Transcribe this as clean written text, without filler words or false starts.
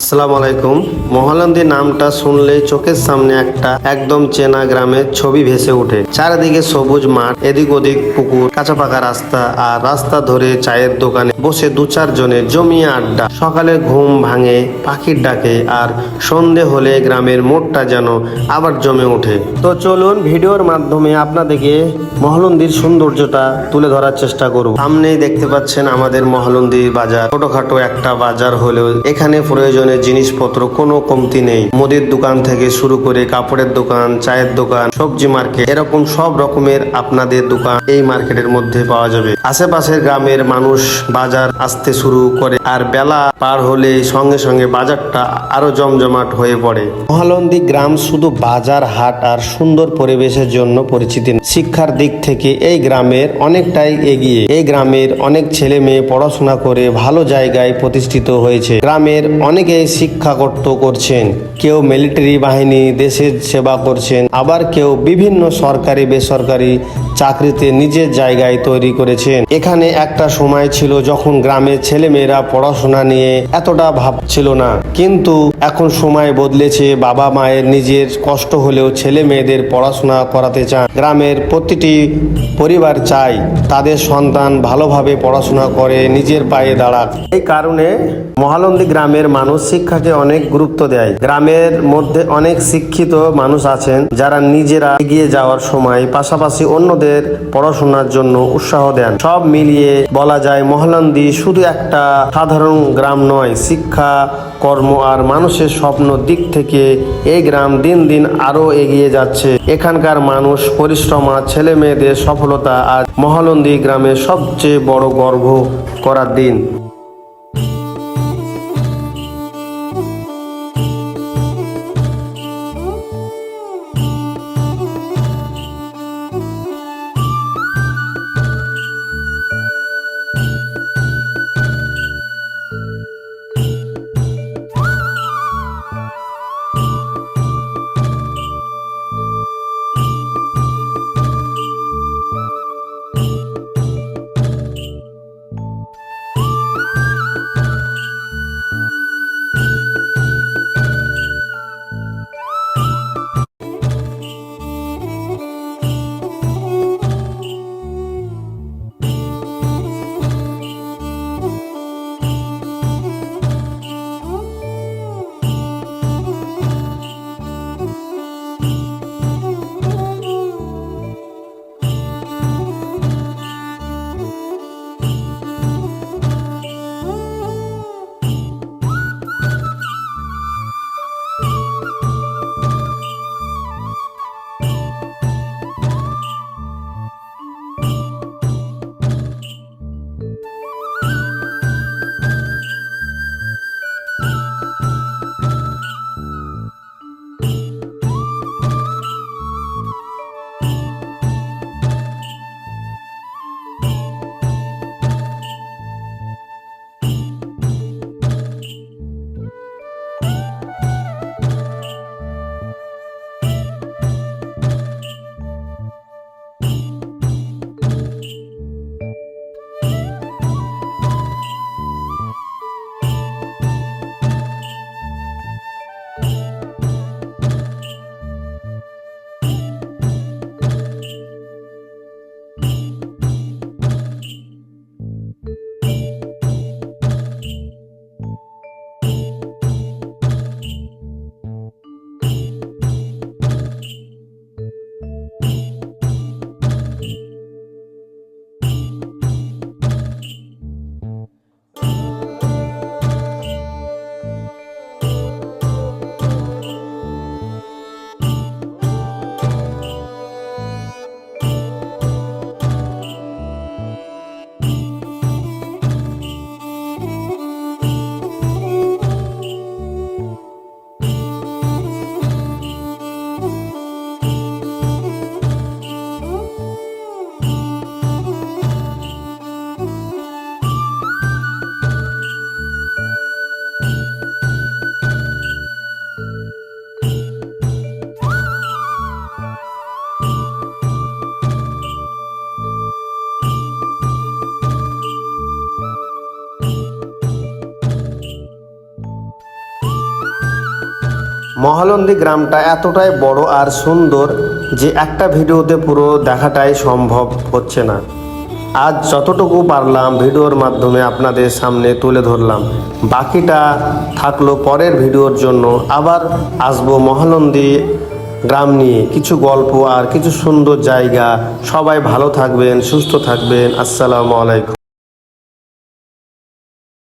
আসসালামু আলাইকুম। মহালন্দী নামটা শুনলেই চোখের সামনে একটা একদম চেনা গ্রামের ছবি ভেসে ওঠে। চারিদিকে সবুজ মাঠ, এদিক ওদিক পুকুর, কাঁচা পাকা রাস্তা, আর রাস্তা ধরে চায়ের দোকানে বসে দু চার জনের জমিয়ে আড্ডা। সকালে ঘুম ভাঙে পাখির ডাকে, আর সন্ধে হলে গ্রামের মোড়টা যেন আবার জমে ওঠে। তো চলুন ভিডিওর মাধ্যমে আপনাদেরকে মহালন্দির সৌন্দর্যটা তুলে ধরার চেষ্টা করব। সামনেই দেখতে পাচ্ছেন আমাদের মহালন্দির বাজার। ছোটখাটো একটা বাজার হলেও এখানে প্রয়োজনীয় জিনিসপত্র কোনো কমতি নেই। মুদির দোকান থেকে শুরু করে কাপড়ের দোকান, চায়ের দোকান, সবজি মার্কেট, এরকম সব রকমের আপনাদের দোকান এই মার্কেটের মধ্যে পাওয়া যাবে। আশেপাশের গ্রামের মানুষ বাজার আসতে শুরু করে, আর বেলা পার হলে সঙ্গে সঙ্গে বাজারটা আরো জমজমাট হয়ে পড়ে। মহালন্দী গ্রাম শুধু বাজার, হাট আর সুন্দর পরিবেশের জন্য পরিচিত নয়। শিক্ষার দিক থেকে এই গ্রামের অনেকটাই এগিয়ে। এই গ্রামের অনেক ছেলে মেয়ে পড়াশোনা করে ভালো জায়গায় প্রতিষ্ঠিত হয়েছে। গ্রামের অনেকেই শিক্ষাকর্ত করছেন, কেউ মিলিটারি বাহিনী দেশের সেবা করছেন, আবার কেউ বিভিন্ন সরকারি বেসরকারি চাকরিতে নিজের জায়গায় তৈরি করেছেন। এখানে একটা সময় ছিল যখন গ্রামের ছেলে মেয়েরা পড়াশোনা নিয়ে এতটা ভাবছিল না, কিন্তু এখন সময় বদলেছে। বাবা মায়ের নিজের কষ্ট হলেও ছেলে মেয়েদের পড়াশোনা করাতে চান। গ্রামের প্রতিটি পরিবার চায় তাদের সন্তান ভালোভাবে পড়াশোনা করে নিজের পায়ে দাঁড়াক। এই কারণে মহালন্দী গ্রামের মানুষ শিক্ষাকে অনেক গুরুত্ব দেয়। গ্রামের মধ্যে অনেক শিক্ষিত মানুষ আছেন যারা নিজেরা এগিয়ে যাওয়ার সময় পাশাপাশি অন্যদের পড়াশোনার জন্য উৎসাহ দেন। সব মিলিয়ে বলা যায় মহালন্দী শুধু একটা সাধারণ গ্রাম নয়, শিক্ষা, কর্ম আর মানুষের স্বপ্ন দিক থেকে এই গ্রাম দিন দিন আরো এগিয়ে যাচ্ছে। এখানকার মানুষ পরিশ্রম আর ছেলে মেয়েদের সফলতা আজ মহালন্দী গ্রামের সবচেয়ে বড় গর্ব করার দিন। মহালন্দি গ্রামটা এতটাই বড় আর সুন্দর যে একটা ভিডিওতে পুরো দেখাটাই সম্ভব হচ্ছে না। আজ যতটুকু পারলাম ভিডিওর মাধ্যমে আপনাদের সামনে তুলে ধরলাম, বাকিটা থাকলো পরের ভিডিওর জন্য। আবার আসবো মহালন্দি গ্রাম নিয়ে কিছু গল্প আর কিছু সুন্দর জায়গা। সবাই ভালো থাকবেন, সুস্থ থাকবেন। আসসালামু আলাইকুম।